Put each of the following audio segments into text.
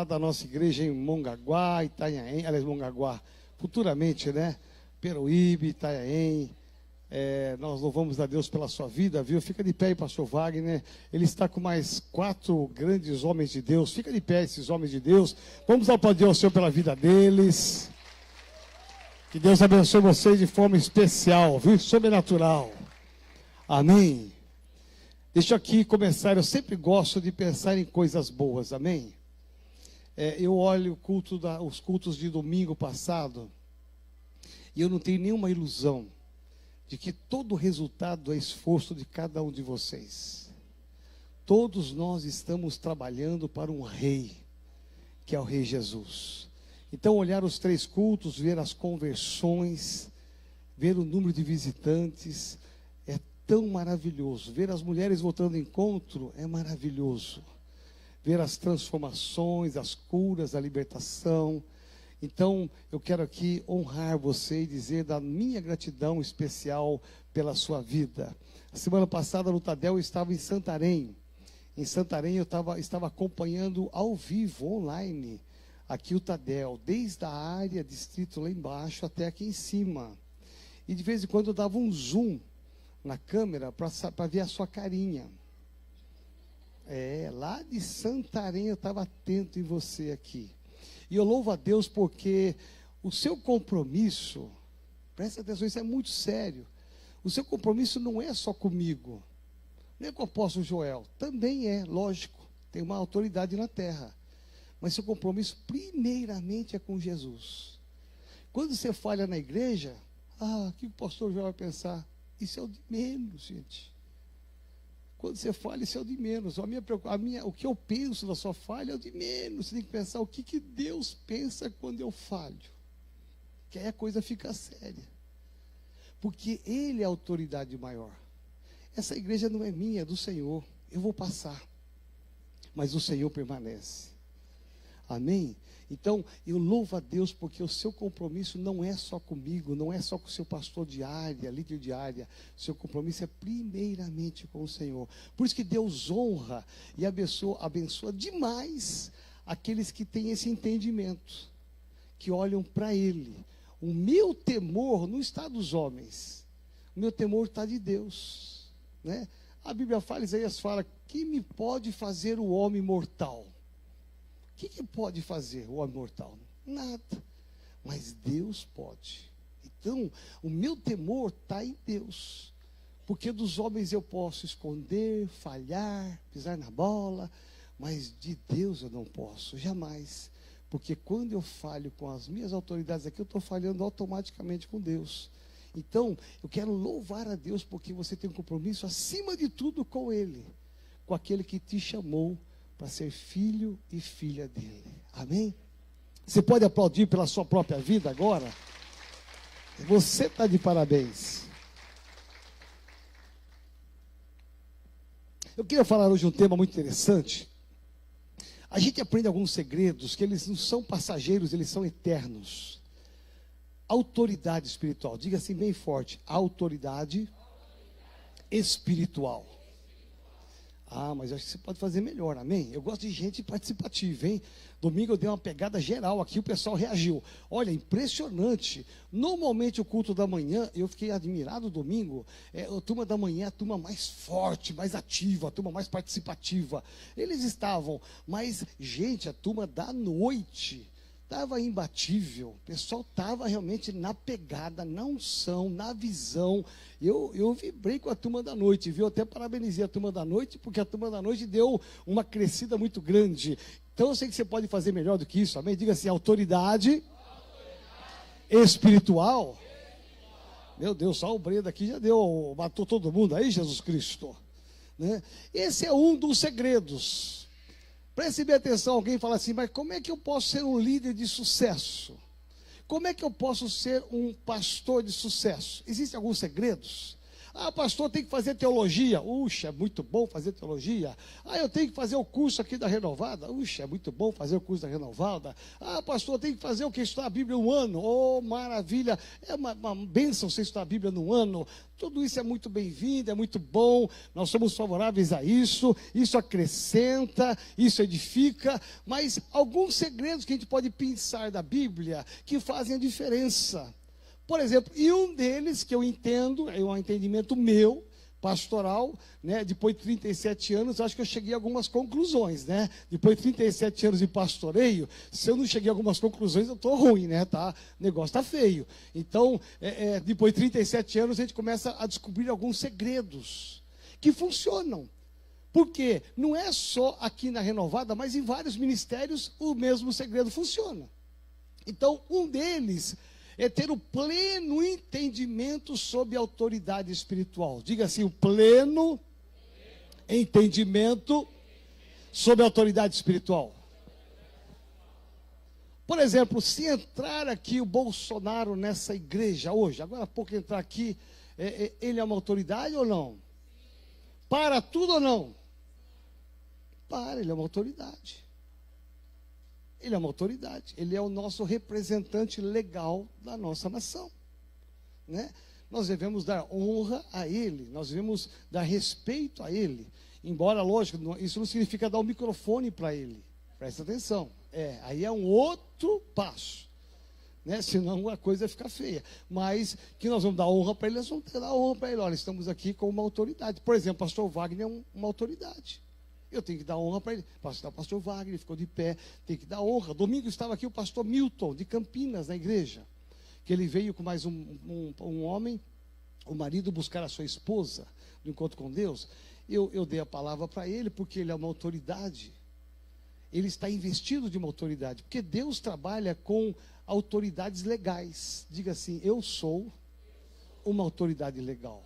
da nossa igreja em Mongaguá, Itanhaém, aliás, Mongaguá, futuramente, né? Peruíbe, Itanhaém. Nós louvamos a Deus pela sua vida, viu? Fica de pé aí, pastor Wagner. Ele está com mais 4 grandes homens de Deus. Fica de pé, esses homens de Deus. Vamos aplaudir ao Senhor pela vida deles. Que Deus abençoe vocês de forma especial, viu? Sobrenatural. Amém. Deixa eu aqui começar. Eu sempre gosto de pensar em coisas boas, amém? Eu olho os cultos de domingo passado e eu não tenho nenhuma ilusão de que todo o resultado é esforço de cada um de vocês. Todos nós estamos trabalhando para um rei, que é o Rei Jesus. Então, olhar os 3 cultos, ver as conversões, ver o número de visitantes, é tão maravilhoso. Ver as mulheres voltando ao encontro é maravilhoso. Ver as transformações, as curas, a libertação. Então, eu quero aqui honrar você e dizer da minha gratidão especial pela sua vida. A semana passada, no Tadel, eu estava em Santarém. Em Santarém, eu estava acompanhando ao vivo, online, aqui o Tadel, desde a área, distrito lá embaixo, até aqui em cima. E de vez em quando eu dava um zoom na câmera para ver a sua carinha. Lá de Santarém eu estava atento em você aqui. E eu louvo a Deus porque o seu compromisso, presta atenção, isso é muito sério. O seu compromisso não é só comigo, nem com o apóstolo Joel, também é, lógico, tem uma autoridade na terra. Mas seu compromisso primeiramente é com Jesus. Quando você falha na igreja, o que o pastor Joel vai pensar? Isso é o de menos, gente. Quando você falha, isso é o de menos. O que eu penso da sua falha é o de menos. Você tem que pensar o que Deus pensa quando eu falho. Que aí a coisa fica séria. Porque Ele é a autoridade maior. Essa igreja não é minha, é do Senhor. Eu vou passar. Mas o Senhor permanece. Amém? Então, eu louvo a Deus porque o seu compromisso não é só comigo, não é só com o seu pastor de área, líder de área. O seu compromisso é primeiramente com o Senhor. Por isso que Deus honra e abençoa demais aqueles que têm esse entendimento, que olham para Ele. O meu temor não está dos homens, o meu temor está de Deus, né? A Bíblia fala, Isaías fala, que me pode fazer o homem mortal? O que pode fazer o homem mortal? Nada. Mas Deus pode. Então, o meu temor está em Deus. Porque dos homens eu posso esconder, falhar, pisar na bola. Mas de Deus eu não posso, jamais. Porque quando eu falho com as minhas autoridades aqui, eu estou falhando automaticamente com Deus. Então, eu quero louvar a Deus porque você tem um compromisso acima de tudo com Ele. Com aquele que te chamou para ser filho e filha dele. Amém? Você pode aplaudir pela sua própria vida agora? Você está de parabéns. Eu queria falar hoje um tema muito interessante. A gente aprende alguns segredos que eles não são passageiros, eles são eternos. Autoridade espiritual. Diga assim bem forte. Autoridade espiritual. Mas eu acho que você pode fazer melhor, amém? Eu gosto de gente participativa, hein? Domingo eu dei uma pegada geral aqui, o pessoal reagiu. Olha, impressionante. Normalmente o culto da manhã, eu fiquei admirado domingo, a turma da manhã é a turma mais forte, mais ativa, a turma mais participativa. Eles estavam, mas, gente, a turma da noite estava imbatível, o pessoal estava realmente na pegada, na unção, na visão. Eu vibrei com a turma da noite, viu? Até parabenizei a turma da noite, porque a turma da noite deu uma crescida muito grande. Então eu sei que você pode fazer melhor do que isso, amém? Diga assim, autoridade espiritual. Meu Deus, só o Breda aqui já matou todo mundo aí, Jesus Cristo, né? Esse é um dos segredos. Preste bem atenção, alguém fala assim, mas como é que eu posso ser um líder de sucesso? Como é que eu posso ser um pastor de sucesso? Existem alguns segredos? Ah, pastor, tem que fazer teologia. Uxa, é muito bom fazer teologia. Ah, eu tenho que fazer o curso aqui da Renovada. Uxa, é muito bom fazer o curso da Renovada. Ah, pastor, tem que fazer o que? Estudar a Bíblia um ano. Oh, maravilha. É uma bênção você estudar a Bíblia num ano. Tudo isso é muito bem-vindo, é muito bom. Nós somos favoráveis a isso. Isso acrescenta, isso edifica. Mas alguns segredos que a gente pode pensar da Bíblia que fazem a diferença. Por exemplo, e um deles que eu entendo, é um entendimento meu, pastoral, né? Depois de 37 anos, acho que eu cheguei a algumas conclusões, né? Depois de 37 anos de pastoreio, se eu não cheguei a algumas conclusões, eu estou ruim, né? Tá? O negócio está feio. Então, depois de 37 anos, a gente começa a descobrir alguns segredos que funcionam. Porque não é só aqui na Renovada, mas em vários ministérios o mesmo segredo funciona. Então, um deles é ter o pleno entendimento sobre a autoridade espiritual. Diga assim, o pleno entendimento sobre a autoridade espiritual. Por exemplo, se entrar aqui o Bolsonaro nessa igreja hoje, agora há pouco entrar aqui, ele é uma autoridade ou não? Para tudo ou não? Para, ele é uma autoridade. Ele é uma autoridade, ele é o nosso representante legal da nossa nação, né? Nós devemos dar honra a ele, nós devemos dar respeito a ele, embora, lógico, isso não significa dar o microfone para ele, presta atenção, aí é um outro passo, né? Senão a coisa fica feia, mas que nós vamos dar honra para ele, nós vamos dar honra para ele, olha, estamos aqui com uma autoridade, por exemplo, o pastor Wagner é uma autoridade. Eu tenho que dar honra para ele. O pastor Wagner ficou de pé, tem que dar honra. Domingo estava aqui o pastor Milton, de Campinas, na igreja. Que ele veio com mais um homem, o marido, buscar a sua esposa no encontro com Deus. Eu dei a palavra para ele, porque ele é uma autoridade. Ele está investido de uma autoridade. Porque Deus trabalha com autoridades legais. Diga assim, eu sou uma autoridade legal.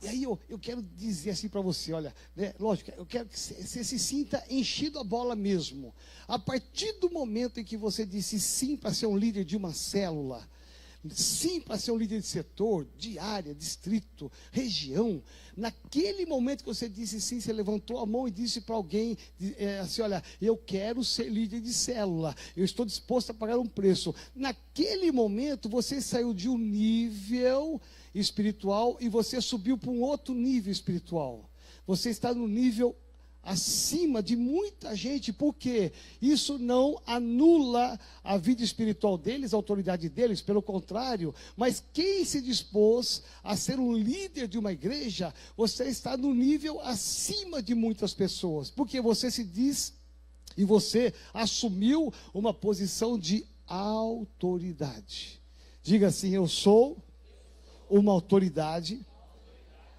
E aí eu quero dizer assim para você, olha, né, lógico, eu quero que você se sinta enchido a bola mesmo. A partir do momento em que você disse sim para ser um líder de uma célula, sim para ser um líder de setor, de área, distrito, região, naquele momento que você disse sim, você levantou a mão e disse para alguém, assim, olha, eu quero ser líder de célula, eu estou disposto a pagar um preço. Naquele momento você saiu de um nível espiritual e você subiu para um outro nível espiritual. Você está no nível acima de muita gente, porque isso não anula a vida espiritual deles, a autoridade deles, pelo contrário, mas quem se dispôs a ser um líder de uma igreja, você está no nível acima de muitas pessoas, porque você se diz e você assumiu uma posição de autoridade. Diga assim, eu sou uma autoridade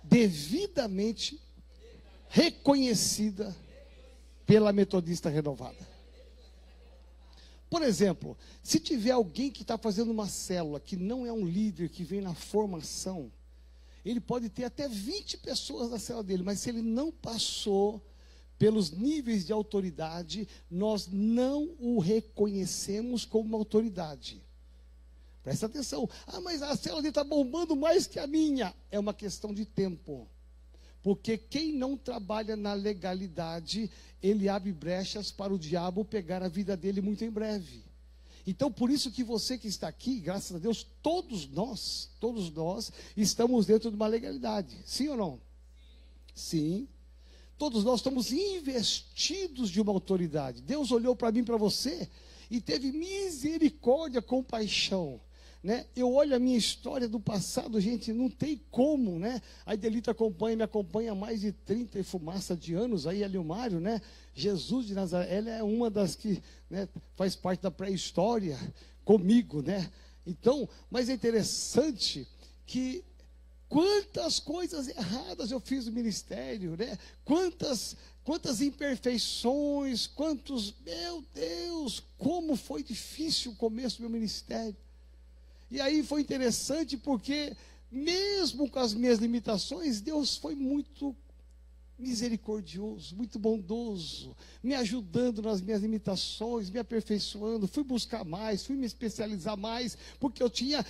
devidamente reconhecida pela Metodista Renovada. Por exemplo, se tiver alguém que está fazendo uma célula, que não é um líder, que vem na formação, ele pode ter até 20 pessoas na célula dele, mas se ele não passou pelos níveis de autoridade, nós não o reconhecemos como uma autoridade. Presta atenção. Ah, mas a célula dele está bombando mais que a minha. É uma questão de tempo. Porque quem não trabalha na legalidade, ele abre brechas para o diabo pegar a vida dele muito em breve. Então, por isso que você que está aqui, graças a Deus, todos nós estamos dentro de uma legalidade. Sim ou não? Sim. Todos nós estamos investidos de uma autoridade. Deus olhou para mim e para você e teve misericórdia, compaixão. Né? Eu olho a minha história do passado, gente, não tem como, né? A Idelita me acompanha há mais de 30 e fumaça de anos, aí ali o Mário, né? Jesus de Nazaré, ela é uma das que, né, faz parte da pré-história comigo, né? Então, mas é interessante que quantas coisas erradas eu fiz no ministério, né? Quantas imperfeições, meu Deus, como foi difícil o começo do meu ministério. E aí foi interessante porque, mesmo com as minhas limitações, Deus foi muito misericordioso, muito bondoso, me ajudando nas minhas limitações, me aperfeiçoando. Fui buscar mais, fui me especializar mais, porque eu tinha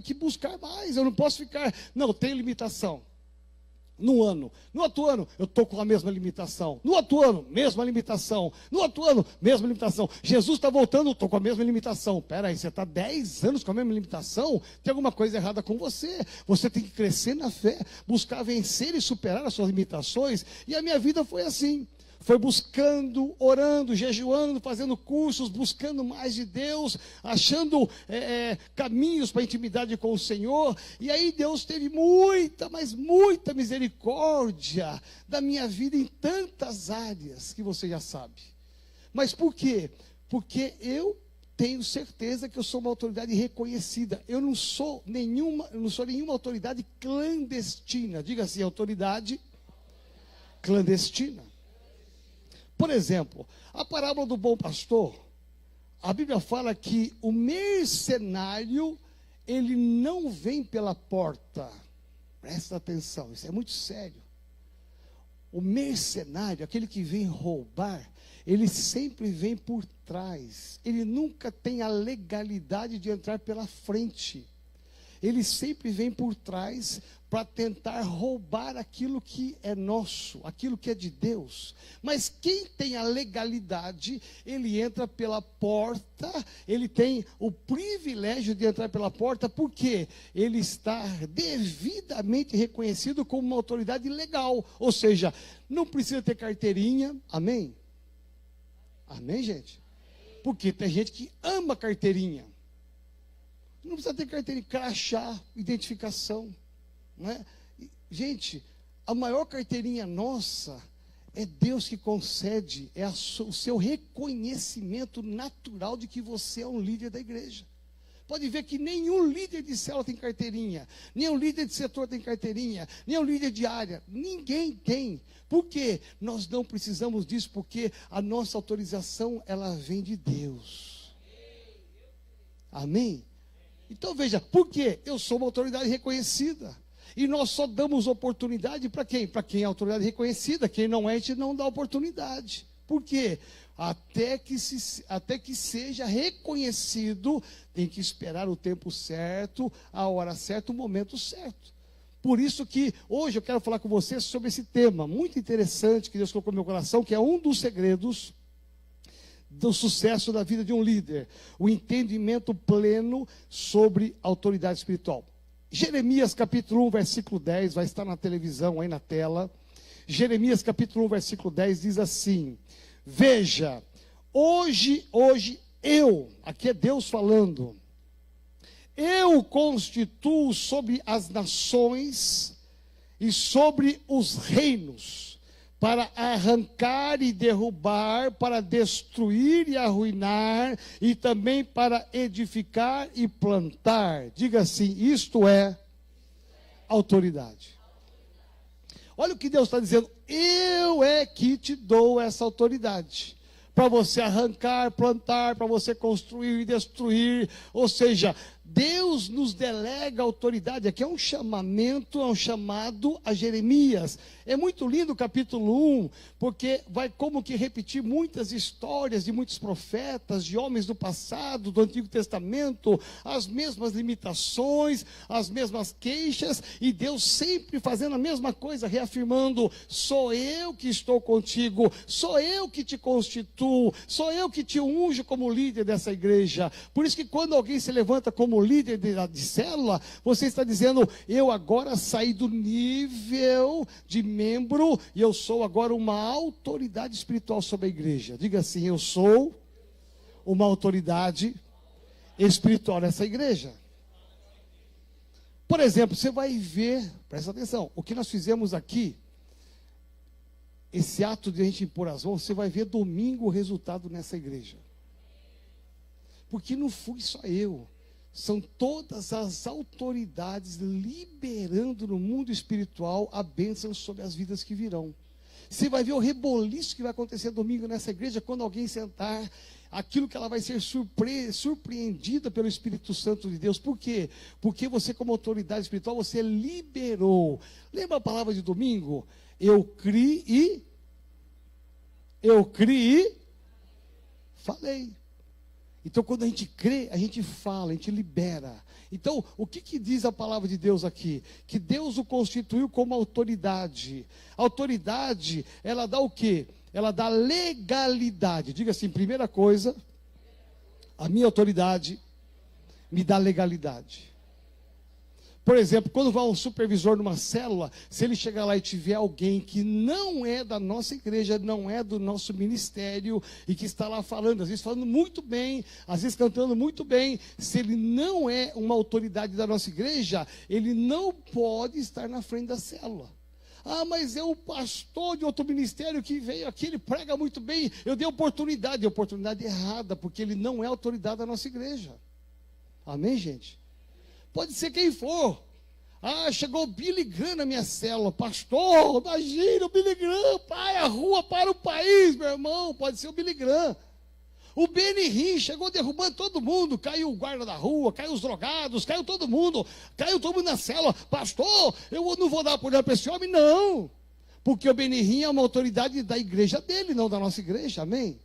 que buscar mais. Eu não posso ficar, não, tenho limitação. No outro ano, eu estou com a mesma limitação. No outro ano, mesma limitação. No outro ano, mesma limitação. Jesus está voltando, eu estou com a mesma limitação. Espera aí, você está 10 anos com a mesma limitação? Tem alguma coisa errada com você. Você tem que crescer na fé, buscar vencer e superar as suas limitações. E a minha vida foi assim. Foi buscando, orando, jejuando, fazendo cursos, buscando mais de Deus, achando caminhos para a intimidade com o Senhor. E aí Deus teve muita, mas muita misericórdia da minha vida em tantas áreas que você já sabe. Mas por quê? Porque eu tenho certeza que eu sou uma autoridade reconhecida. Eu não sou nenhuma autoridade clandestina. Diga assim, autoridade clandestina. Por exemplo, a parábola do bom pastor, a Bíblia fala que o mercenário, ele não vem pela porta. Presta atenção, isso é muito sério. O mercenário, aquele que vem roubar, ele sempre vem por trás. Ele nunca tem a legalidade de entrar pela frente. Ele sempre vem por trás para tentar roubar aquilo que é nosso, aquilo que é de Deus. Mas quem tem a legalidade, ele entra pela porta, ele tem o privilégio de entrar pela porta, porque ele está devidamente reconhecido como uma autoridade legal. Ou seja, não precisa ter carteirinha, amém? Amém, gente? Porque tem gente que ama carteirinha. Não precisa ter carteirinha, crachá, identificação. Não é? Gente, a maior carteirinha nossa é Deus que concede, é o seu reconhecimento natural de que você é um líder da igreja. Pode ver que nenhum líder de célula tem carteirinha, nenhum líder de setor tem carteirinha, nenhum líder de área, ninguém tem. Por quê? Nós não precisamos disso, porque a nossa autorização, ela vem de Deus. Amém? Então veja, por quê? Eu sou uma autoridade reconhecida. E nós só damos oportunidade para quem? Para quem é autoridade reconhecida. Quem não é, a gente não dá oportunidade. Por quê? Até que seja reconhecido, tem que esperar o tempo certo, a hora certa, o momento certo. Por isso que hoje eu quero falar com vocês sobre esse tema muito interessante que Deus colocou no meu coração, que é um dos segredos do sucesso da vida de um líder, o entendimento pleno sobre a autoridade espiritual. Jeremias capítulo 1, versículo 10, vai estar na televisão aí na tela. Jeremias capítulo 1, versículo 10 diz assim: veja, hoje aqui é Deus falando, eu constituo sobre as nações e sobre os reinos, para arrancar e derrubar, para destruir e arruinar, e também para edificar e plantar. Diga assim, isto é autoridade. Olha o que Deus está dizendo, eu é que te dou essa autoridade. Para você arrancar, plantar, para você construir e destruir, ou seja, Deus nos delega autoridade. Aqui é um chamamento, é um chamado a Jeremias. É muito lindo o capítulo 1, porque vai como que repetir muitas histórias de muitos profetas, de homens do passado, do Antigo Testamento, as mesmas limitações, as mesmas queixas, e Deus sempre fazendo a mesma coisa, reafirmando, sou eu que estou contigo, sou eu que te constituo, sou eu que te unjo como líder dessa igreja. Por isso que quando alguém se levanta como líder de célula, você está dizendo, eu agora saí do nível de membro e eu sou agora uma autoridade espiritual sobre a igreja. Diga assim, eu sou uma autoridade espiritual nessa igreja. Por exemplo, você vai ver, presta atenção, o que nós fizemos aqui, esse ato de a gente impor as mãos, você vai ver domingo o resultado nessa igreja. Porque não fui só eu. São todas as autoridades liberando no mundo espiritual a bênção sobre as vidas que virão. Você vai ver o reboliço que vai acontecer domingo nessa igreja, quando alguém sentar, aquilo que ela vai ser surpreendida pelo Espírito Santo de Deus. Por quê? Porque você, como autoridade espiritual, você liberou. Lembra a palavra de domingo? Eu criei e falei. Então, quando a gente crê, a gente fala, a gente libera. Então, o que diz a palavra de Deus aqui? Que Deus o constituiu como autoridade. A autoridade, ela dá o quê? Ela dá legalidade. Diga assim, primeira coisa, a minha autoridade me dá legalidade. Por exemplo, quando vai um supervisor numa célula, se ele chegar lá e tiver alguém que não é da nossa igreja, não é do nosso ministério, e que está lá falando, às vezes falando muito bem, às vezes cantando muito bem, se ele não é uma autoridade da nossa igreja, ele não pode estar na frente da célula. Ah, mas é o pastor de outro ministério que veio aqui, ele prega muito bem, eu dei oportunidade errada, porque ele não é autoridade da nossa igreja. Amém, gente? Pode ser quem for. Ah, chegou o Billy Graham na minha célula. Pastor, imagina o Billy Graham. Pai, a rua para o país, meu irmão. Pode ser o Billy Graham. O Benny Hinn chegou derrubando todo mundo. Caiu o guarda da rua, caiu os drogados, caiu todo mundo na célula. Pastor, eu não vou dar apoio para esse homem, não. Porque o Benny Hinn é uma autoridade da igreja dele, não da nossa igreja, amém?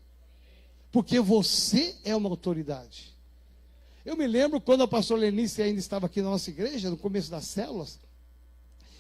Porque você é uma autoridade. Eu me lembro quando a pastora Lenice ainda estava aqui na nossa igreja, no começo das células,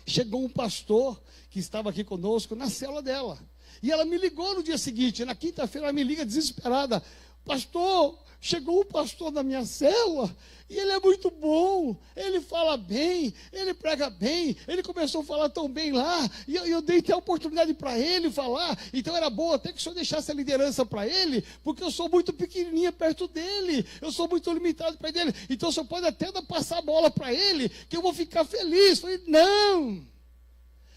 chegou um pastor que estava aqui conosco na célula dela. E ela me ligou no dia seguinte, na quinta-feira ela me liga desesperada. Pastor, chegou um pastor na minha célula e ele é muito bom, ele fala bem, ele prega bem, ele começou a falar tão bem lá, e eu dei até a oportunidade para ele falar, então era bom até que o senhor deixasse a liderança para ele, porque eu sou muito pequenininha perto dele, eu sou muito limitado para ele, então o senhor pode até passar a bola para ele, que eu vou ficar feliz. Eu falei, não!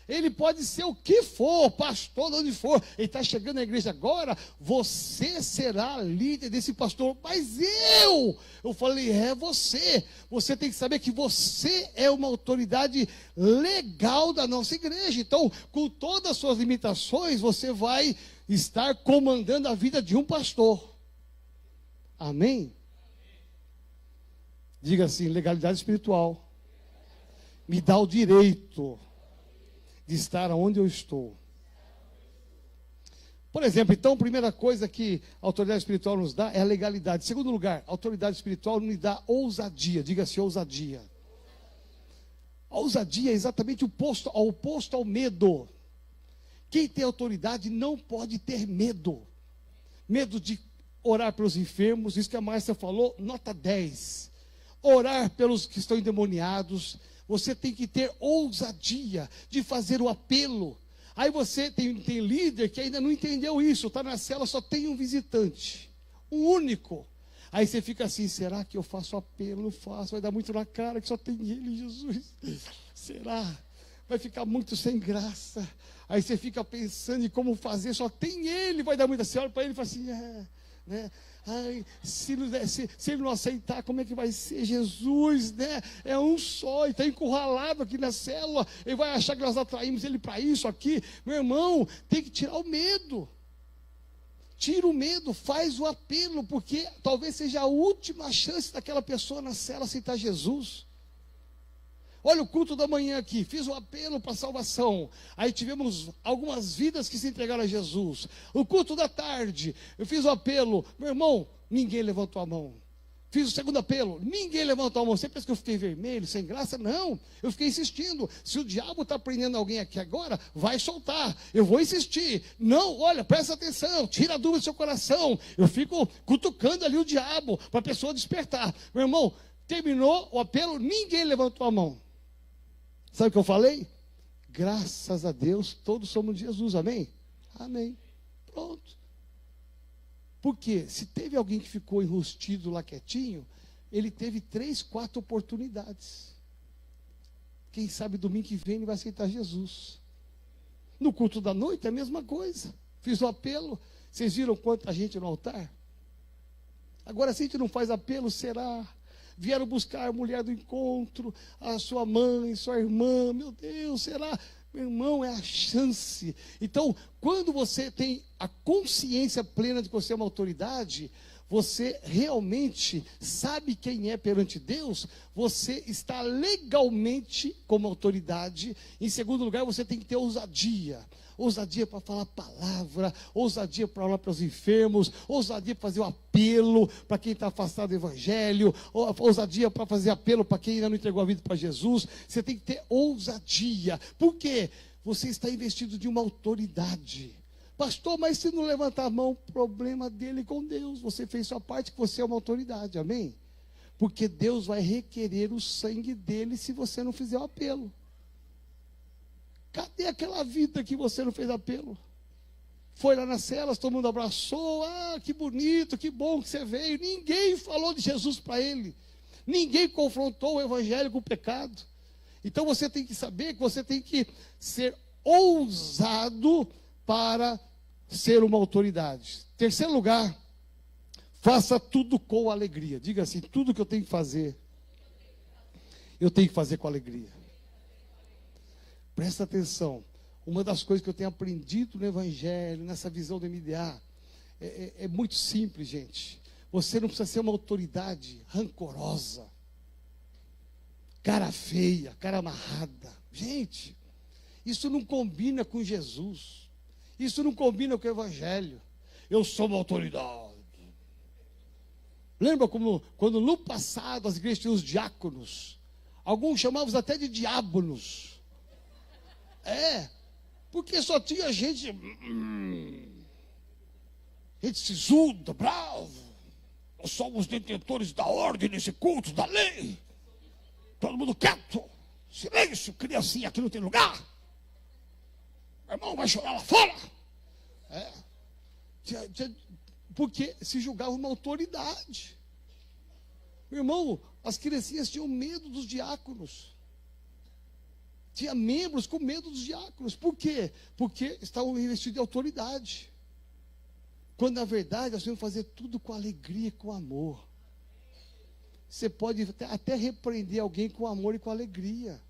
Ele pode ser o que for, pastor, de onde for. Ele está chegando na igreja agora, você será líder desse pastor. Mas eu falei, é você. Você tem que saber que você é uma autoridade legal da nossa igreja. Então, com todas as suas limitações, você vai estar comandando a vida de um pastor. Amém? Diga assim, legalidade espiritual me dá o direito de estar onde eu estou. Por exemplo, então, a primeira coisa que a autoridade espiritual nos dá é a legalidade. Segundo lugar, a autoridade espiritual nos dá ousadia. Diga-se ousadia. A ousadia é exatamente o oposto ao medo. Quem tem autoridade não pode ter medo. Medo de orar pelos enfermos, isso que a Márcia falou, nota 10. Orar pelos que estão endemoniados. Você tem que ter ousadia de fazer o apelo. Aí você tem líder que ainda não entendeu isso. Está na cela, só tem um visitante. Um único. Aí você fica assim, será que eu faço apelo? Não faço, vai dar muito na cara que só tem ele, Jesus. Será? Vai ficar muito sem graça. Aí você fica pensando em como fazer, só tem ele, vai dar muita. Você olha para ele e fala assim, né? Ai, se ele não aceitar, como é que vai ser? Jesus, né? É um só, e está encurralado aqui na célula, ele vai achar que nós atraímos ele para isso aqui. Meu irmão, tem que tirar o medo. Tira o medo, faz o apelo, porque talvez seja a última chance daquela pessoa na célula aceitar Jesus. Olha o culto da manhã aqui, fiz um apelo para a salvação. Aí tivemos algumas vidas que se entregaram a Jesus. O culto da tarde, eu fiz o apelo. Meu irmão, ninguém levantou a mão. Fiz o segundo apelo, ninguém levantou a mão. Você pensa que eu fiquei vermelho, sem graça? Não, eu fiquei insistindo. Se o diabo está prendendo alguém aqui agora, vai soltar. Eu vou insistir. Não, olha, presta atenção, tira a dúvida do seu coração. Eu fico cutucando ali o diabo, para a pessoa despertar. Meu irmão, terminou o apelo, ninguém levantou a mão. Sabe o que eu falei? Graças a Deus, todos somos de Jesus, amém? Amém. Pronto. Porque se teve alguém que ficou enrustido lá quietinho, ele teve 3, 4 oportunidades. Quem sabe domingo que vem ele vai aceitar Jesus. No culto da noite é a mesma coisa. Fiz o apelo. Vocês viram quanta gente no altar? Agora, se a gente não faz apelo, será? Vieram buscar a mulher do encontro, a sua mãe, sua irmã, meu Deus, será? Meu irmão, é a chance. Então, quando você tem a consciência plena de que você é uma autoridade, você realmente sabe quem é perante Deus, você está legalmente como autoridade. Em segundo lugar, você tem que ter ousadia. Ousadia para falar a palavra, ousadia para falar para os enfermos, ousadia para fazer o apelo para quem está afastado do evangelho, ousadia para fazer apelo para quem ainda não entregou a vida para Jesus. Você tem que ter ousadia. Por quê? Você está investido de uma autoridade. Pastor, mas se não levantar a mão, problema dele com Deus. Você fez sua parte, que você é uma autoridade, amém? Porque Deus vai requerer o sangue dele se você não fizer o apelo. Cadê aquela vida que você não fez apelo? Foi lá nas celas, todo mundo abraçou, que bonito, que bom que você veio. Ninguém falou de Jesus para ele. Ninguém confrontou o evangelho com o pecado. Então você tem que saber que você tem que ser ousado para ser uma autoridade. Terceiro lugar, faça tudo com alegria. Diga assim, tudo que eu tenho que fazer, eu tenho que fazer com alegria. Presta atenção, uma das coisas que eu tenho aprendido no Evangelho, nessa visão do MDA, é muito simples, gente. Você não precisa ser uma autoridade rancorosa, cara feia, cara amarrada. Gente, isso não combina com Jesus. Isso não combina com o Evangelho. Eu sou uma autoridade. Lembra como, quando no passado as igrejas tinham os diáconos? Alguns chamavam até de diábonos. Porque só tinha gente sisuda, bravo. Nós somos detentores da ordem nesse culto, da lei. Todo mundo quieto. Silêncio, criancinha, aqui não tem lugar. Meu irmão vai chorar lá fora. Porque se julgava uma autoridade. Meu irmão, as criancinhas tinham medo dos diáconos. Tinha membros com medo dos diáconos. Por quê? Porque estavam revestidos de autoridade. Quando na verdade nós temos que fazer tudo com alegria e com amor. Você pode até repreender alguém com amor e com alegria.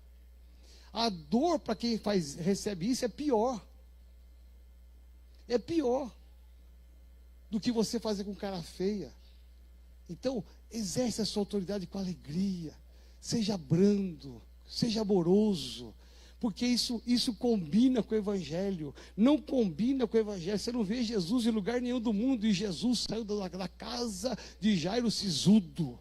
A dor para quem recebe isso é pior. É pior do que você fazer com cara feia. Então, exerce a sua autoridade com alegria. Seja brando, seja amoroso. Porque isso combina com o Evangelho. Não combina com o Evangelho. Você não vê Jesus em lugar nenhum do mundo. E Jesus saiu da casa de Jairo sisudo.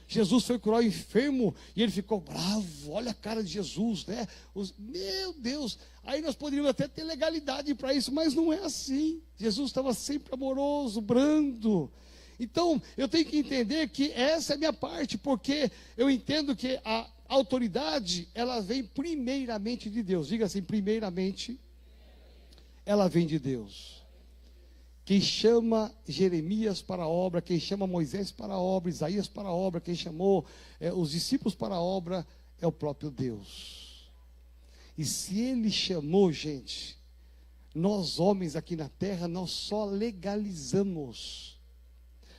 Jesus foi curar o enfermo e ele ficou bravo. Olha a cara de Jesus, né? Meu Deus, aí nós poderíamos até ter legalidade para isso, mas não é assim. Jesus estava sempre amoroso, brando. Então, eu tenho que entender que essa é a minha parte, porque eu entendo que a autoridade, ela vem primeiramente de Deus. Diga assim, primeiramente, ela vem de Deus. Quem chama Jeremias para a obra, quem chama Moisés para a obra, Isaías para a obra, quem chamou os discípulos para a obra, é o próprio Deus. E se ele chamou, gente, nós homens aqui na terra, nós só legalizamos,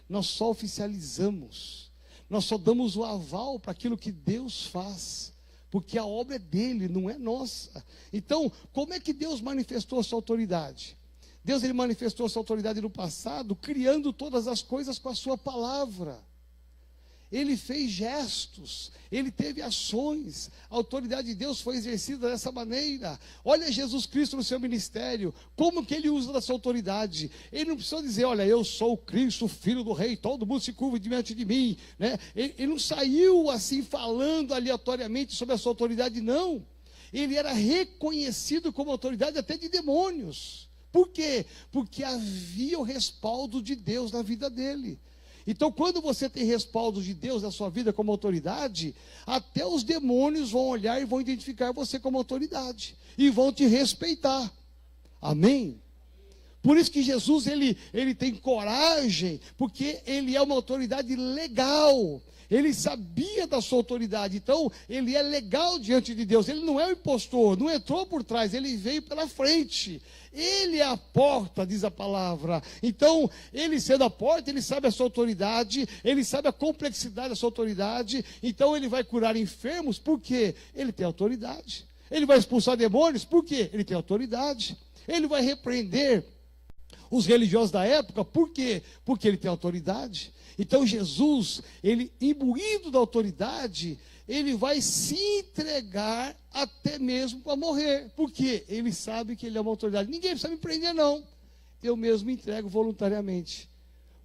nós só oficializamos, nós só damos o aval para aquilo que Deus faz, porque a obra é dele, não é nossa. Então, como é que Deus manifestou a sua autoridade? Deus, ele manifestou a sua autoridade no passado, criando todas as coisas com a sua palavra. Ele fez gestos, ele teve ações, a autoridade de Deus foi exercida dessa maneira. Olha Jesus Cristo no seu ministério, como que ele usa da sua autoridade. Ele não precisou dizer, olha, eu sou o Cristo, o Filho do Rei, todo mundo se curva diante de mim, né? Ele não saiu assim falando aleatoriamente sobre a sua autoridade, não. Ele era reconhecido como autoridade até de demônios. Por quê? Porque havia o respaldo de Deus na vida dele. Então, quando você tem respaldo de Deus na sua vida como autoridade, até os demônios vão olhar e vão identificar você como autoridade. E vão te respeitar. Amém? Por isso que Jesus, ele tem coragem, porque ele é uma autoridade legal. Ele sabia da sua autoridade, então ele é legal diante de Deus. Ele não é um impostor, não entrou por trás, ele veio pela frente. Ele é a porta, diz a palavra. Então, ele sendo a porta, ele sabe a sua autoridade, ele sabe a complexidade da sua autoridade. Então, ele vai curar enfermos, por quê? Ele tem autoridade. Ele vai expulsar demônios, por quê? Ele tem autoridade. Ele vai repreender os religiosos da época. Por quê? Porque ele tem autoridade. Então Jesus, ele imbuído da autoridade, ele vai se entregar até mesmo para morrer. Por quê? Ele sabe que ele é uma autoridade. Ninguém precisa me prender, não. Eu mesmo me entrego voluntariamente.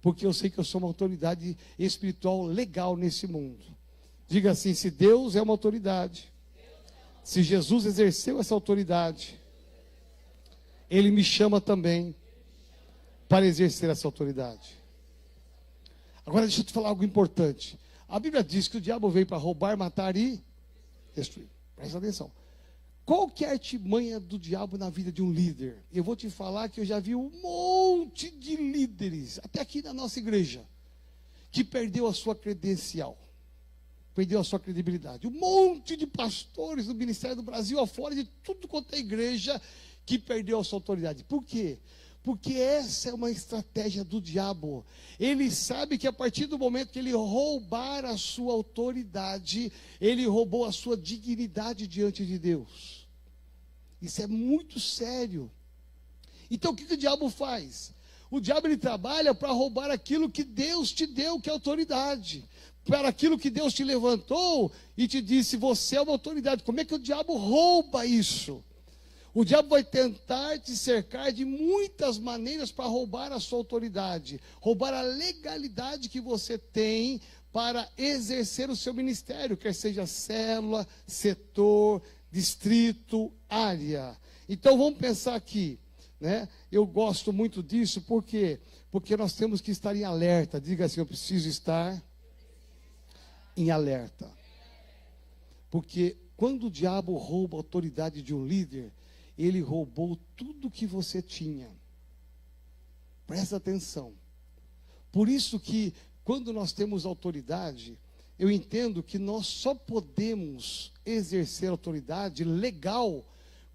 Porque eu sei que eu sou uma autoridade espiritual legal nesse mundo. Diga assim: se Deus é uma autoridade, se Jesus exerceu essa autoridade, Ele me chama também para exercer essa autoridade. Agora deixa eu te falar algo importante. A Bíblia diz que o diabo veio para roubar, matar e destruir. Presta atenção. Qual que é a artimanha do diabo na vida de um líder? Eu vou te falar que eu já vi um monte de líderes, até aqui na nossa igreja, que perdeu a sua credencial, perdeu a sua credibilidade. Um monte de pastores do Ministério do Brasil afora, de tudo quanto é igreja, que perdeu a sua autoridade. Por quê? Porque essa é uma estratégia do diabo. Ele sabe que a partir do momento que ele roubar a sua autoridade, ele roubou a sua dignidade diante de Deus. Isso é muito sério. Então o que o diabo faz? O diabo, ele trabalha para roubar aquilo que Deus te deu, que é autoridade. Para aquilo que Deus te levantou e te disse: você é uma autoridade. Como é que o diabo rouba isso? O diabo vai tentar te cercar de muitas maneiras para roubar a sua autoridade, roubar a legalidade que você tem para exercer o seu ministério, quer seja célula, setor, distrito, área. Então vamos pensar aqui, né? Eu gosto muito disso, por quê? Porque nós temos que estar em alerta. Diga assim: eu preciso estar em alerta. Porque quando o diabo rouba a autoridade de um líder, ele roubou tudo que você tinha. Presta atenção. Por isso que, quando nós temos autoridade, eu entendo que nós só podemos exercer autoridade legal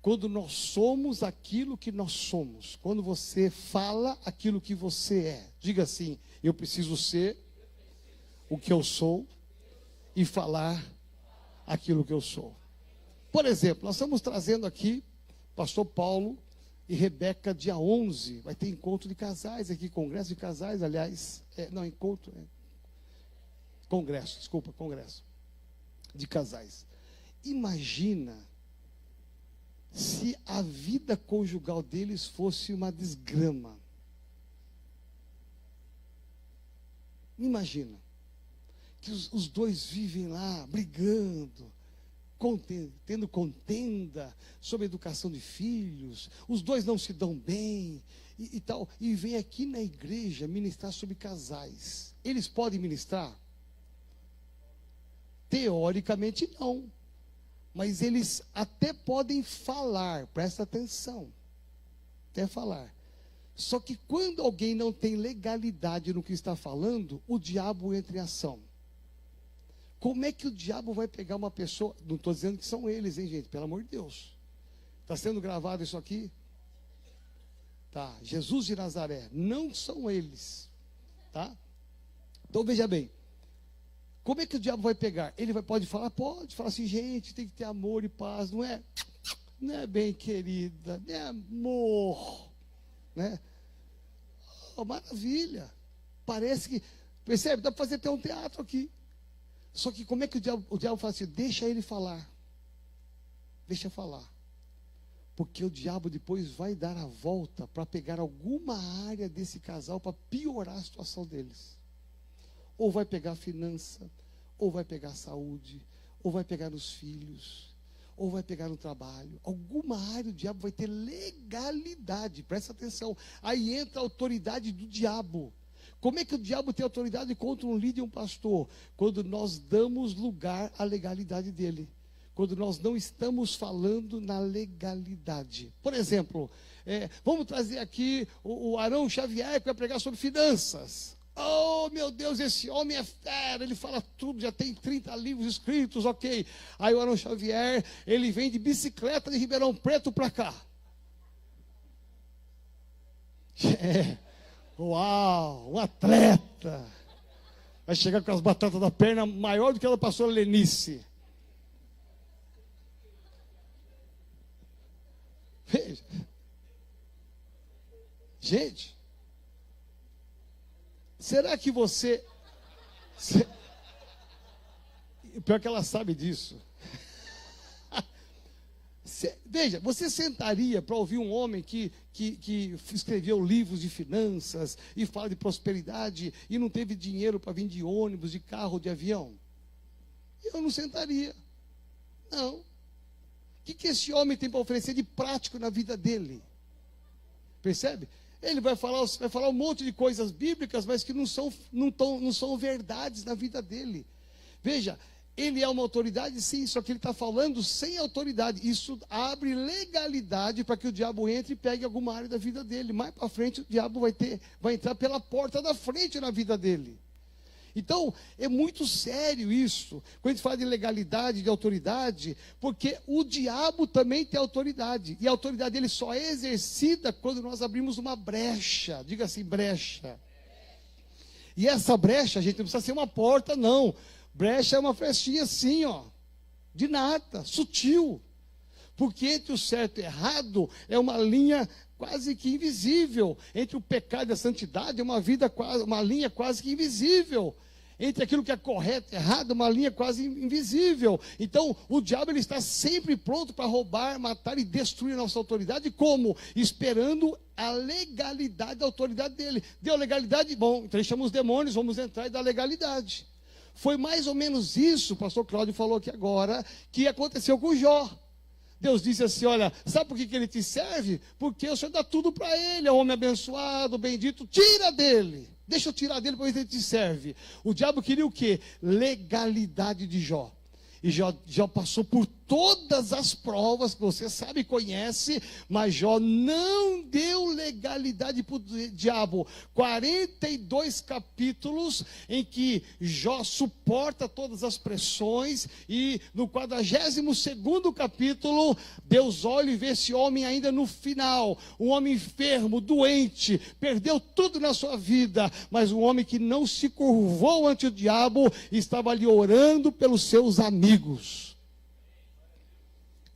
quando nós somos aquilo que nós somos. Quando você fala aquilo que você é. Diga assim: eu preciso ser o que eu sou e falar aquilo que eu sou. Por exemplo, nós estamos trazendo aqui Pastor Paulo e Rebeca, dia 11, vai ter encontro de casais aqui, congresso de casais, aliás, congresso de casais. Imagina se a vida conjugal deles fosse uma desgrama. Imagina que os dois vivem lá, brigando, tendo contenda sobre a educação de filhos, os dois não se dão bem e tal, e vem aqui na igreja ministrar sobre casais. Eles podem ministrar? Teoricamente não, mas eles até podem falar, presta atenção, até falar. Só que quando alguém não tem legalidade no que está falando, o diabo entra em ação. Como é que o diabo vai pegar uma pessoa? Não estou dizendo que são eles, hein, gente? Pelo amor de Deus. Está sendo gravado isso aqui? Tá. Jesus de Nazaré. Não são eles. Tá? Então veja bem. Como é que o diabo vai pegar? Ele pode falar? Pode. Falar assim: gente, tem que ter amor e paz. Não é? Não é, bem querida. Não é amor. Né? Oh, maravilha. Parece que... Percebe? Dá para fazer até um teatro aqui. Só que como é que o diabo fala assim? Deixa ele falar. Deixa falar. Porque o diabo depois vai dar a volta para pegar alguma área desse casal para piorar a situação deles. Ou vai pegar a finança, ou vai pegar a saúde, ou vai pegar nos filhos, ou vai pegar no trabalho. Alguma área o diabo vai ter legalidade. Presta atenção. Aí entra a autoridade do diabo. Como é que o diabo tem autoridade contra um líder e um pastor? Quando nós damos lugar à legalidade dele. Quando nós não estamos falando na legalidade. Por exemplo, vamos trazer aqui o Arão Xavier, que vai pregar sobre finanças. Oh, meu Deus, esse homem é fera, ele fala tudo, já tem 30 livros escritos, ok. Aí o Arão Xavier, ele vem de bicicleta de Ribeirão Preto para cá. Uau, um atleta. Vai chegar com as batatas da perna maior do que a da pastora Lenice. Veja. Gente, Será que você... Pior que ela sabe disso. Veja, você sentaria para ouvir um homem que escreveu livros de finanças e fala de prosperidade e não teve dinheiro para vir de ônibus, de carro, de avião? Eu não sentaria. Não. O que esse homem tem para oferecer de prático na vida dele? Percebe? Ele vai falar um monte de coisas bíblicas, mas que não são verdades na vida dele. Veja, ele é uma autoridade, sim, só que ele está falando sem autoridade. Isso abre legalidade para que o diabo entre e pegue alguma área da vida dele. Mais para frente, o diabo vai entrar pela porta da frente na vida dele. Então, é muito sério isso, quando a gente fala de legalidade, de autoridade, porque o diabo também tem autoridade. E a autoridade dele só é exercida quando nós abrimos uma brecha. Diga assim, brecha. E essa brecha, gente, não precisa ser uma porta, não. Brecha é uma flechinha assim, ó, de nata, sutil. Porque entre o certo e o errado é uma linha quase que invisível. Entre o pecado e a santidade é uma linha quase que invisível. Entre aquilo que é correto e errado, uma linha quase invisível. Então, o diabo ele está sempre pronto para roubar, matar e destruir a nossa autoridade. Como? Esperando a legalidade da autoridade dele. Deu legalidade? Bom, então chama os demônios, vamos entrar e dar legalidade. Foi mais ou menos isso, o pastor Cláudio falou aqui agora, que aconteceu com Jó. Deus disse assim, olha, sabe por que ele te serve? Porque o Senhor dá tudo para ele, é um homem abençoado, bendito, tira dele. Deixa eu tirar dele, depois ele te serve. O diabo queria o quê? Legalidade de Jó. E Jó passou por todas as provas que você sabe e conhece, mas Jó não deu legalidade para o diabo. 42 capítulos em que Jó suporta todas as pressões, e no 42º capítulo, Deus olha e vê esse homem ainda no final, um homem enfermo, doente, perdeu tudo na sua vida, mas um homem que não se curvou ante o diabo, estava ali orando pelos seus amigos.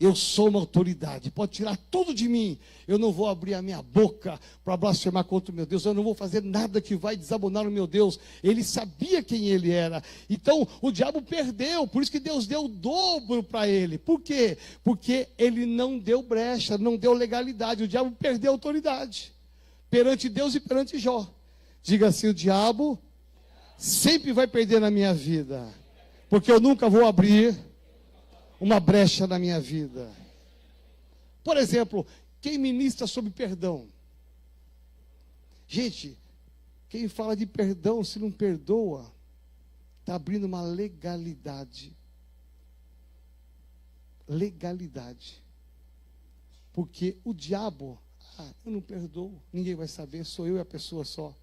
Eu sou uma autoridade, pode tirar tudo de mim, eu não vou abrir a minha boca para blasfemar contra o meu Deus, eu não vou fazer nada que vai desabonar o meu Deus. Ele sabia quem ele era. Então o diabo perdeu, por isso que Deus deu o dobro para ele. Por quê? Porque ele não deu brecha, não deu legalidade. O diabo perdeu a autoridade perante Deus e perante Jó. Diga assim, o diabo sempre vai perder na minha vida, porque eu nunca vou abrir uma brecha na minha vida. Por exemplo, quem ministra sobre perdão? Gente, quem fala de perdão, se não perdoa, está abrindo uma legalidade. Legalidade. Porque o diabo, eu não perdoo, ninguém vai saber, sou eu e a pessoa só.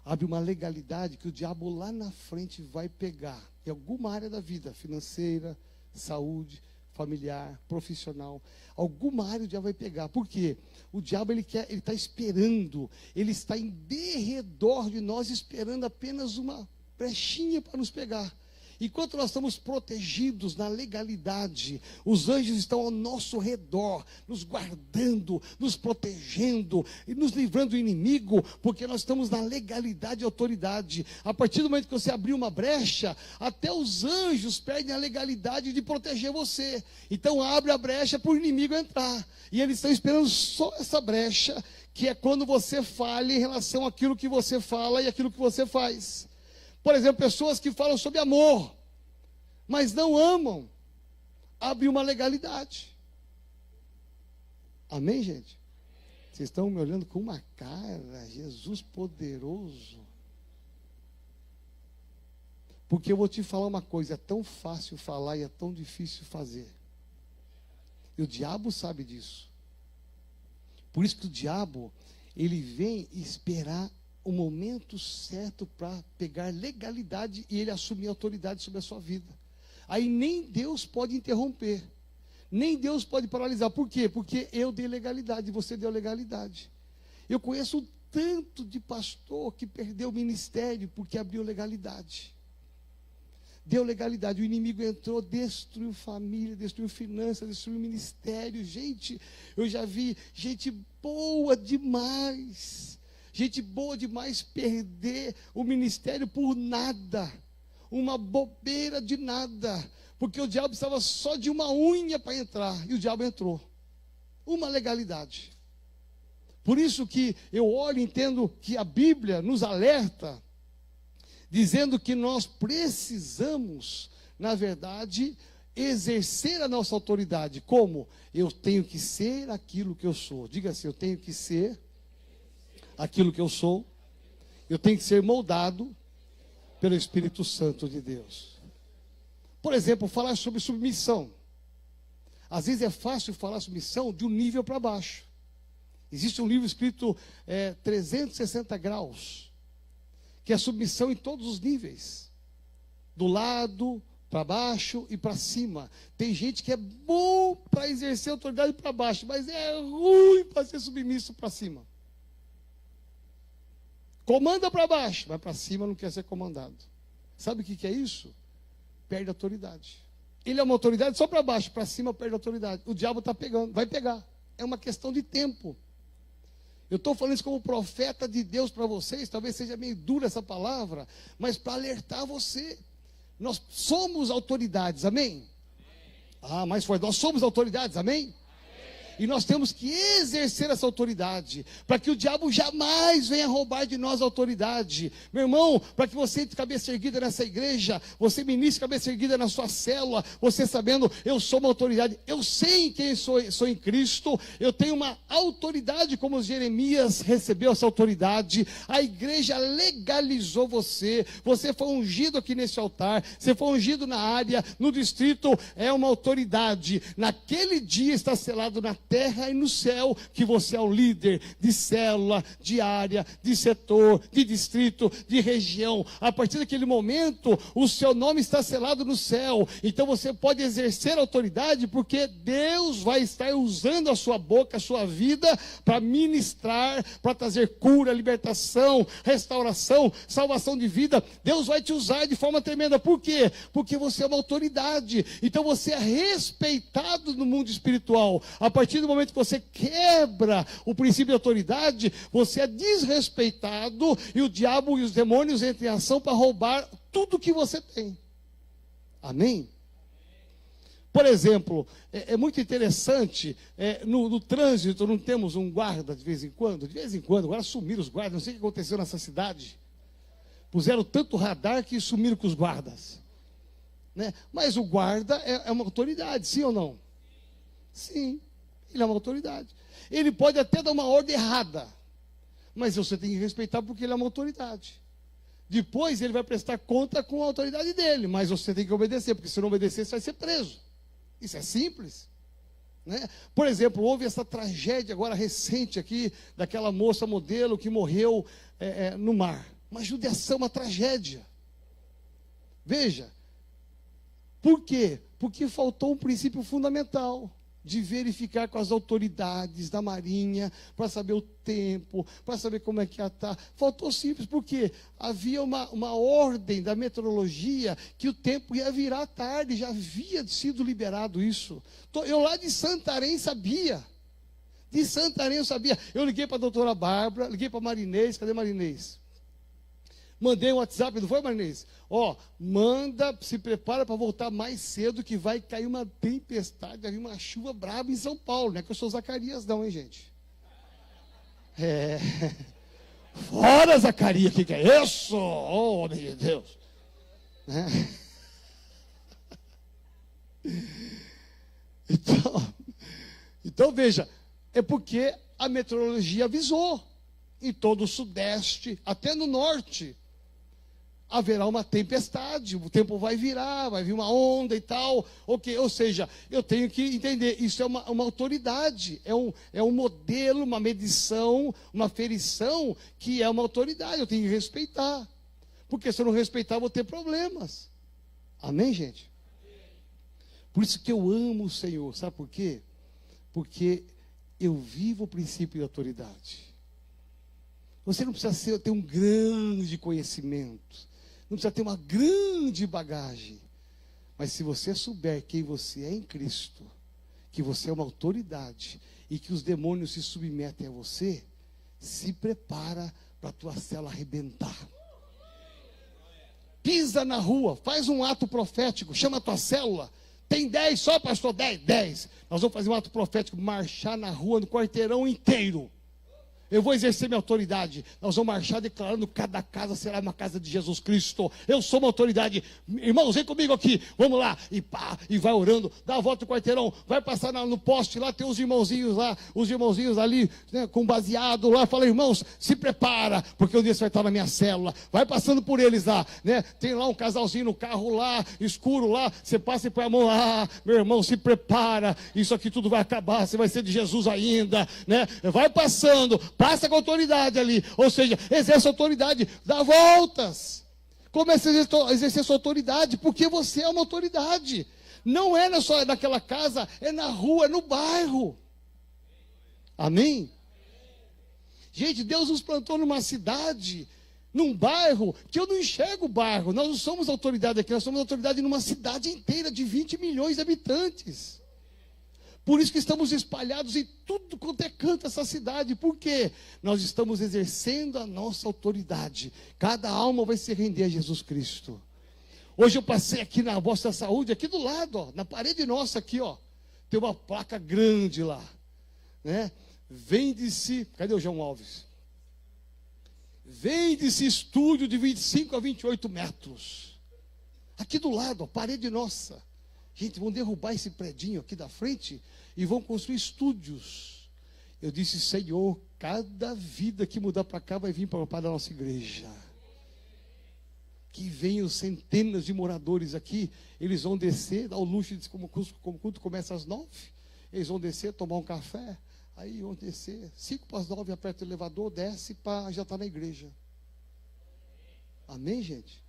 Abre uma legalidade que o diabo lá na frente vai pegar, em alguma área da vida, financeira, saúde, familiar, profissional, alguma área o diabo vai pegar. Por quê? O diabo ele está esperando, ele está em derredor de nós, esperando apenas uma brechinha para nos pegar. Enquanto nós estamos protegidos na legalidade, os anjos estão ao nosso redor, nos guardando, nos protegendo e nos livrando do inimigo, porque nós estamos na legalidade e autoridade. A partir do momento que você abrir uma brecha, até os anjos perdem a legalidade de proteger você. Então abre a brecha para o inimigo entrar. E eles estão esperando só essa brecha, que é quando você falha em relação àquilo que você fala e àquilo que você faz. Por exemplo, pessoas que falam sobre amor, mas não amam, abre uma legalidade. Amém, gente? Vocês estão me olhando com uma cara, Jesus poderoso. Porque eu vou te falar uma coisa, é tão fácil falar e é tão difícil fazer. E o diabo sabe disso. Por isso que o diabo, ele vem esperar o momento certo para pegar legalidade e ele assumir autoridade sobre a sua vida. Aí nem Deus pode interromper, nem Deus pode paralisar. Por quê? Porque eu dei legalidade, você deu legalidade. Eu conheço um tanto de pastor que perdeu o ministério porque abriu legalidade. Deu legalidade, o inimigo entrou, destruiu família, destruiu finanças, destruiu ministério. Gente, eu já vi gente boa demais, gente boa demais perder o ministério por nada, uma bobeira de nada, porque o diabo estava só de uma unha para entrar, e o diabo entrou. Uma legalidade. Por isso que eu olho e entendo que a Bíblia nos alerta, dizendo que nós precisamos, na verdade, exercer a nossa autoridade. Como? Eu tenho que ser aquilo que eu sou. Diga assim, eu tenho que ser aquilo que eu sou. Eu tenho que ser moldado pelo Espírito Santo de Deus. Por exemplo, falar sobre submissão. Às vezes é fácil falar submissão de um nível para baixo. Existe um livro escrito 360 graus, que é submissão em todos os níveis. Do lado, para baixo e para cima. Tem gente que é bom para exercer autoridade para baixo, mas é ruim para ser submisso para cima. Comanda para baixo, mas para cima não quer ser comandado. Sabe o que é isso? Perde autoridade. Ele é uma autoridade só para baixo, para cima perde autoridade. O diabo está pegando, vai pegar. É uma questão de tempo. Eu estou falando isso como profeta de Deus para vocês, talvez seja meio dura essa palavra, mas para alertar você. Nós somos autoridades, amém? Ah, mais forte, nós somos autoridades, amém? E nós temos que exercer essa autoridade, para que o diabo jamais venha roubar de nós a autoridade. Meu irmão, para que você entre cabeça erguida nessa igreja, você ministre cabeça erguida na sua célula, você sabendo, eu sou uma autoridade, eu sei em quem sou em Cristo, eu tenho uma autoridade como Jeremias recebeu essa autoridade, a igreja legalizou você, você foi ungido aqui nesse altar, você foi ungido na área, no distrito, é uma autoridade, naquele dia está selado na terra e no céu, que você é o líder de célula, de área, de setor, de distrito, de região. A partir daquele momento, o seu nome está selado no céu. Então você pode exercer autoridade, porque Deus vai estar usando a sua boca, a sua vida, para ministrar, para trazer cura, libertação, restauração, salvação de vida. Deus vai te usar de forma tremenda. Por quê? Porque você é uma autoridade. Então você é respeitado no mundo espiritual. A partir do momento que você quebra o princípio de autoridade, você é desrespeitado e o diabo e os demônios entram em ação para roubar tudo que você tem. Amém? Por exemplo, é muito interessante, no trânsito não temos um guarda de vez em quando? De vez em quando, agora sumiram os guardas, não sei o que aconteceu nessa cidade. Puseram tanto radar que sumiram com os guardas. Né? Mas o guarda é uma autoridade, sim ou não? Sim. Ele é uma autoridade. Ele pode até dar uma ordem errada, mas você tem que respeitar porque ele é uma autoridade. Depois ele vai prestar conta com a autoridade dele, mas você tem que obedecer, porque se não obedecer, você vai ser preso. Isso é simples. Né? Por exemplo, houve essa tragédia agora recente aqui, daquela moça modelo que morreu no mar. Uma judiação, uma tragédia. Veja, por quê? Porque faltou um princípio fundamental de verificar com as autoridades da Marinha, para saber o tempo, para saber como é que ia estar. Faltou simples, porque havia uma ordem da meteorologia que o tempo ia virar tarde, já havia sido liberado isso. Eu lá de Santarém sabia. De Santarém eu sabia. Eu liguei para a doutora Bárbara, liguei para a Marinês, cadê Marinês? Mandei um WhatsApp, não foi, Marinês? Manda, se prepara para voltar mais cedo, que vai cair uma tempestade, vai vir uma chuva braba em São Paulo. Não é que eu sou Zacarias não, hein, gente? Fora, Zacarias, o que é isso? Oh, meu Deus. Então, veja, é porque a meteorologia avisou. Em todo o sudeste, até no norte, haverá uma tempestade, o tempo vai virar, vai vir uma onda e tal, ok, ou seja, eu tenho que entender, isso é uma autoridade, é um modelo, uma medição, uma ferição, que é uma autoridade, eu tenho que respeitar, porque se eu não respeitar, eu vou ter problemas, amém, gente? Por isso que eu amo o Senhor, sabe por quê? Porque eu vivo o princípio de autoridade. Você não precisa ter um grande conhecimento, não precisa ter uma grande bagagem, mas se você souber quem você é em Cristo, que você é uma autoridade e que os demônios se submetem a você, se prepara para a tua célula arrebentar. Pisa na rua, faz um ato profético, chama a tua célula. Tem 10 só, pastor? 10. Nós vamos fazer um ato profético, marchar na rua, no quarteirão inteiro. Eu vou exercer minha autoridade. Nós vamos marchar declarando que cada casa será uma casa de Jesus Cristo. Eu sou uma autoridade. Irmãos, vem comigo aqui. Vamos lá. E pá, e vai orando. Dá a volta no quarteirão. Vai passar no poste lá, tem os irmãozinhos lá. Os irmãozinhos ali, né, com baseado lá. Fala, irmãos, se prepara, porque um dia você vai estar na minha célula. Vai passando por eles lá, né? Tem lá um casalzinho no carro lá, escuro lá. Você passa e põe a mão lá. Meu irmão, se prepara. Isso aqui tudo vai acabar. Você vai ser de Jesus ainda, né? Vai passando. Passa com autoridade ali, ou seja, exerce autoridade, dá voltas. Comece a exercer sua autoridade, porque você é uma autoridade. Não é só naquela casa, é na rua, é no bairro. Amém? Gente, Deus nos plantou numa cidade, num bairro, que eu não enxergo o bairro. Nós não somos autoridade aqui, nós somos autoridade numa cidade inteira de 20 milhões de habitantes. Por isso que estamos espalhados em tudo quanto é canto essa cidade. Por quê? Nós estamos exercendo a nossa autoridade. Cada alma vai se render a Jesus Cristo. Hoje eu passei aqui na Bosta da Saúde, aqui do lado, ó, na parede nossa aqui, ó, tem uma placa grande lá, né? Vende-se, cadê o João Alves? Vende-se estúdio de 25 a 28 metros. Aqui do lado, ó, parede nossa. Gente, vão derrubar esse predinho aqui da frente e vão construir estúdios. Eu disse, Senhor, cada vida que mudar para cá vai vir para a nossa igreja. Que venham centenas de moradores aqui, eles vão descer, dar o luxo de como o culto começa às 9, eles vão descer, tomar um café, aí vão descer, 5 para as 9, aperta o elevador, desce, para já está na igreja. Amém, gente?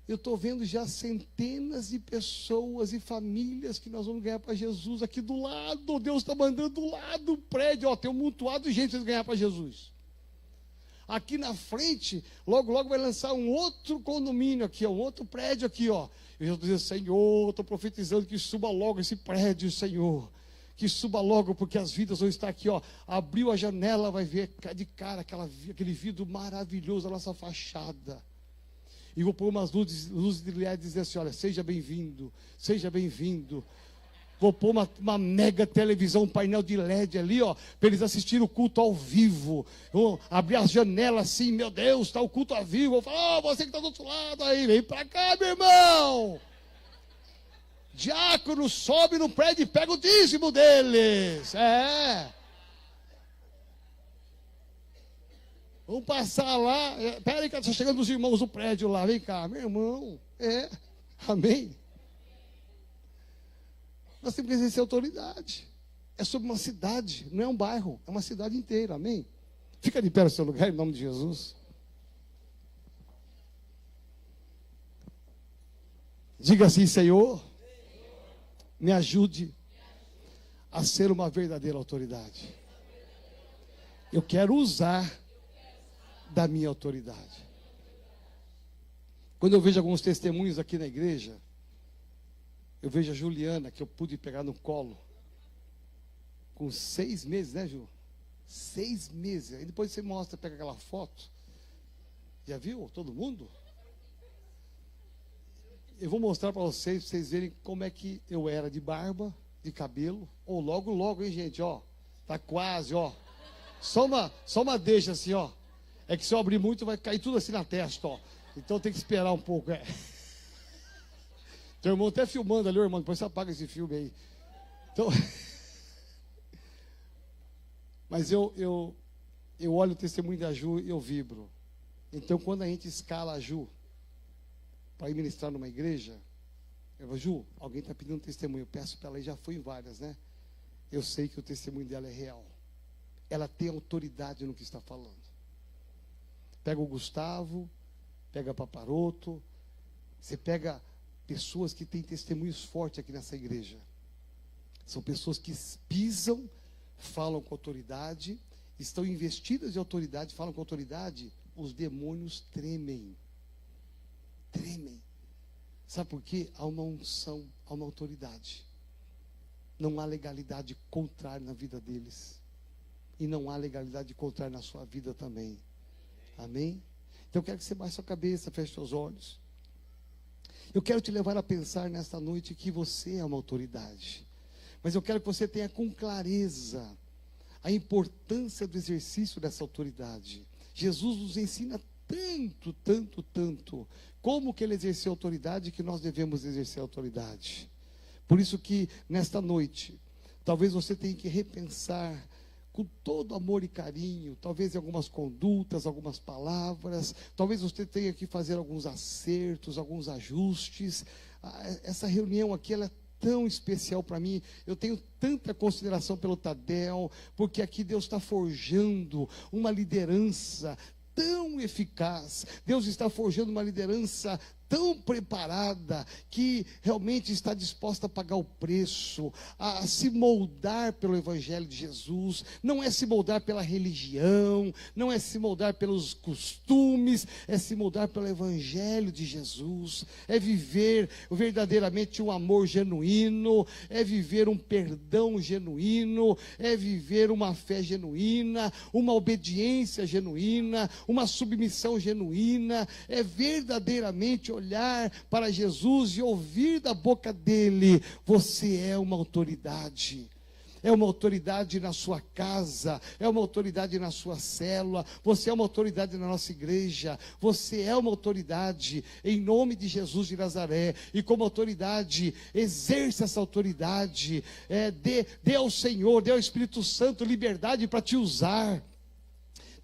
Eu estou vendo já centenas de pessoas e famílias que nós vamos ganhar para Jesus aqui do lado. Deus está mandando do lado do prédio. Ó, tem um montoado de gente para ganhar para Jesus. Aqui na frente, logo, logo vai lançar um outro condomínio aqui, ó, um outro prédio aqui, ó. Eu já estou dizendo, Senhor, estou profetizando que suba logo esse prédio, Senhor. Que suba logo, porque as vidas vão estar aqui, ó. Abriu a janela, vai ver de cara aquele vidro maravilhoso da nossa fachada. E vou pôr umas luzes de LED e dizer assim, olha, seja bem-vindo, seja bem-vindo. Vou pôr uma mega televisão, um painel de LED ali, ó, para eles assistirem o culto ao vivo. Vou abrir as janelas assim, meu Deus, está o culto ao vivo. Vou falar, você que está do outro lado aí, vem para cá, meu irmão. Diácono, sobe no prédio e pega o dízimo deles. Vamos passar lá. Espera aí que está chegando os irmãos do prédio lá. Vem cá, meu irmão. Amém. Nós temos que exercer autoridade. É sobre uma cidade, não é um bairro. É uma cidade inteira, amém. Fica de pé no seu lugar, em nome de Jesus. Diga assim, Senhor, me ajude a ser uma verdadeira autoridade. Eu quero usar da minha autoridade. Quando eu vejo alguns testemunhos aqui na igreja, eu vejo a Juliana, que eu pude pegar no colo, com 6 meses, né, Ju? 6 meses. Aí depois você mostra, pega aquela foto. Já viu todo mundo? Eu vou mostrar para vocês verem como é que eu era de barba, de cabelo. Ou logo, logo, hein, gente, ó. Tá quase, ó. Só uma deixa assim, ó. É que se eu abrir muito vai cair tudo assim na testa, ó. Então tem que esperar um pouco, Teu irmão até filmando ali, irmão, depois você apaga esse filme aí. Então, mas eu olho o testemunho da Ju e eu vibro. Então quando a gente escala a Ju para ir ministrar numa igreja, eu falo, Ju, alguém está pedindo um testemunho, eu peço para ela, e já foi em várias, né? Eu sei que o testemunho dela é real. Ela tem autoridade no que está falando. Pega o Gustavo, pega a Paparoto, você pega pessoas que têm testemunhos fortes aqui nessa igreja. São pessoas que pisam, falam com autoridade, estão investidas de autoridade, falam com autoridade, os demônios tremem. Tremem. Sabe por quê? Há uma unção, há uma autoridade. Não há legalidade contrária na vida deles. e não há legalidade contrária na sua vida também. Amém? Então eu quero que você baixe sua cabeça, feche seus olhos. Eu quero te levar a pensar nesta noite que você é uma autoridade. Mas eu quero que você tenha com clareza a importância do exercício dessa autoridade. Jesus nos ensina tanto, como que ele exerceu autoridade, que nós devemos exercer autoridade. Por isso que, nesta noite, talvez você tenha que repensar com todo amor e carinho, talvez em algumas condutas, algumas palavras, talvez você tenha que fazer alguns acertos, alguns ajustes. Essa reunião aqui, ela é tão especial para mim. Eu tenho tanta consideração pelo Tadel, porque aqui Deus está forjando uma liderança tão eficaz. Deus está forjando uma liderança tão preparada, que realmente está disposta a pagar o preço, a se moldar pelo Evangelho de Jesus. Não é se moldar pela religião, não é se moldar pelos costumes, é se moldar pelo Evangelho de Jesus, é viver verdadeiramente um amor genuíno, é viver um perdão genuíno, é viver uma fé genuína, uma obediência genuína, uma submissão genuína, é verdadeiramente olhar para Jesus e ouvir da boca dele: você é uma autoridade. É uma autoridade na sua casa, é uma autoridade na sua célula, você é uma autoridade na nossa igreja, você é uma autoridade em nome de Jesus de Nazaré. E como autoridade, exerça essa autoridade, dê ao Senhor, dê ao Espírito Santo liberdade para te usar.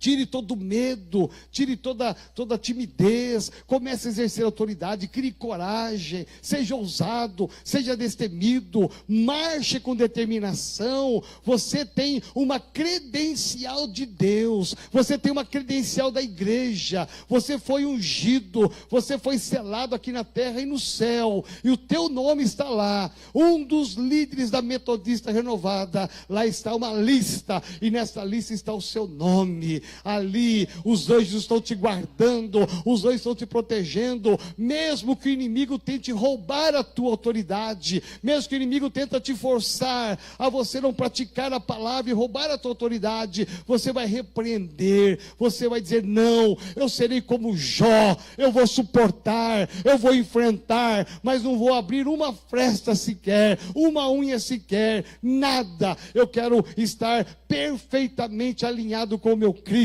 Tire todo medo, tire toda timidez, comece a exercer autoridade, crie coragem, seja ousado, seja destemido, marche com determinação. Você tem uma credencial de Deus, você tem uma credencial da igreja, você foi ungido, você foi selado aqui na terra e no céu, e o teu nome está lá. Um dos líderes da Metodista Renovada, lá está uma lista, e nessa lista está o seu nome. Ali os anjos estão te guardando, os anjos estão te protegendo, mesmo que o inimigo tente roubar a tua autoridade, mesmo que o inimigo tente te forçar a você não praticar a palavra e roubar a tua autoridade, você vai repreender, você vai dizer: não, eu serei como Jó, eu vou suportar, eu vou enfrentar, mas não vou abrir uma fresta sequer, uma unha sequer, nada. Eu quero estar perfeitamente alinhado com o meu Cristo,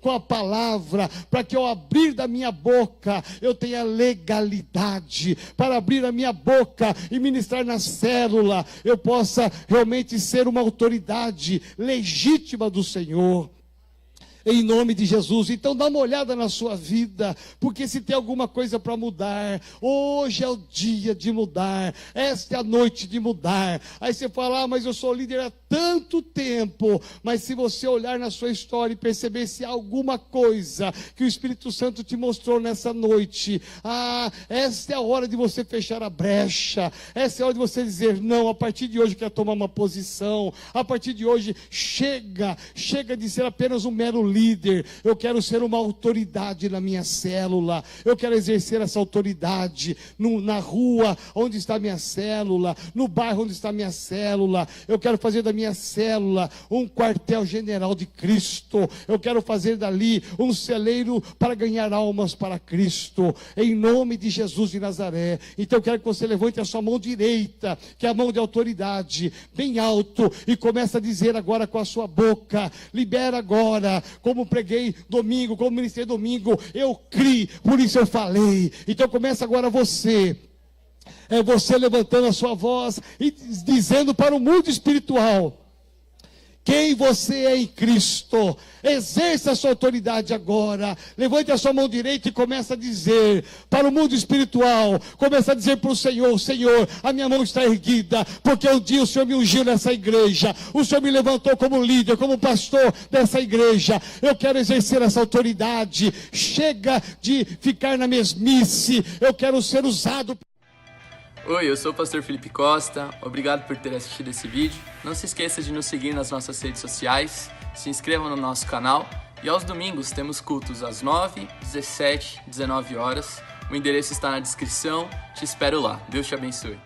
com a palavra, para que ao abrir da minha boca, eu tenha legalidade, para abrir a minha boca e ministrar na célula, eu possa realmente ser uma autoridade legítima do Senhor. Em nome de Jesus. Então dá uma olhada na sua vida, porque se tem alguma coisa para mudar, hoje é o dia de mudar, esta é a noite de mudar. Aí você fala: mas eu sou líder há tanto tempo. Mas se você olhar na sua história e perceber se há alguma coisa que o Espírito Santo te mostrou nessa noite, esta é a hora de você fechar a brecha, essa é a hora de você dizer: não, a partir de hoje eu quero tomar uma posição, a partir de hoje chega de ser apenas um mero líder, eu quero ser uma autoridade na minha célula, eu quero exercer essa autoridade na rua onde está a minha célula, no bairro onde está a minha célula. Eu quero fazer da minha célula um quartel-general de Cristo, eu quero fazer dali um celeiro para ganhar almas para Cristo, em nome de Jesus de Nazaré. Então eu quero que você levante a sua mão direita, que é a mão de autoridade, bem alto, e comece a dizer agora com a sua boca: libera agora, como preguei domingo, como ministrei domingo, eu criei, por isso eu falei. Então começa agora você levantando a sua voz e dizendo para o mundo espiritual quem você é em Cristo. Exerça a sua autoridade agora. Levante a sua mão direita e começa a dizer para o mundo espiritual, começa a dizer para o Senhor: Senhor, a minha mão está erguida, porque um dia o Senhor me ungiu nessa igreja, o Senhor me levantou como líder, como pastor dessa igreja. Eu quero exercer essa autoridade. Chega de ficar na mesmice, eu quero ser usado. Oi, eu sou o pastor Felipe Costa, obrigado por ter assistido esse vídeo. Não se esqueça de nos seguir nas nossas redes sociais, se inscreva no nosso canal e aos domingos temos cultos às 9, 17, 19 horas. O endereço está na descrição, te espero lá. Deus te abençoe.